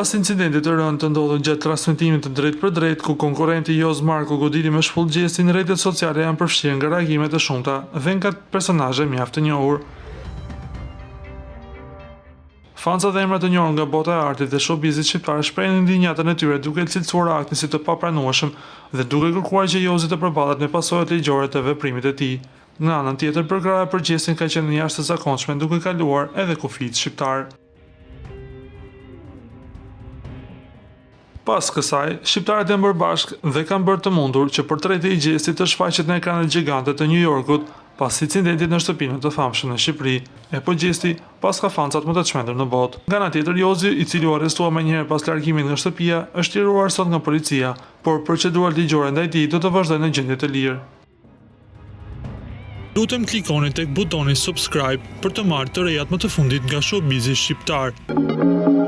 Pas incidentit të rënd të ndodhur gjatë transmetimit të drejt për drejt, ku konkurrenti Joz Marko goditi me shpullgjesin, në rrjetet sociale janë përfshirë nga reagimet e shumta dhe nga personazhe mjaft të njohur. Fancat dhe emrat të njohur nga bota e artit dhe showbizit shqiptar shprehin ndjenjatën e tyre duke cilësuar aktin si të papranueshëm dhe duke kërkuar që Jozi të përballet me pasojat ligjore të veprimit të tij. Në anën tjetër, përkraja për gjestin ka qenë jashtëzakonshme duke kaluar edhe kufijt shqiptar. Pas kësaj, shqiptarët janë bërë bashkë dhe kanë bërë të mundur që portreti i gjestit të shfaqet në ekranet gjigante të New Yorkut pas incidentit në shtëpinë të famshëm në Shqipëri, e po gjesti pas ka fancat më të çmendur në botë. Nga ana tjetër, Jozi, i cili u arrestua menjëherë pas largimit nga shtëpia, është liruar sot nga policia, por procedurat ligjore ndaj tij do të vazhdojnë në gjendje të lirë. Lutem klikoni tek butoni subscribe për të marrë të rejat më të fundit nga showbizi shqiptar.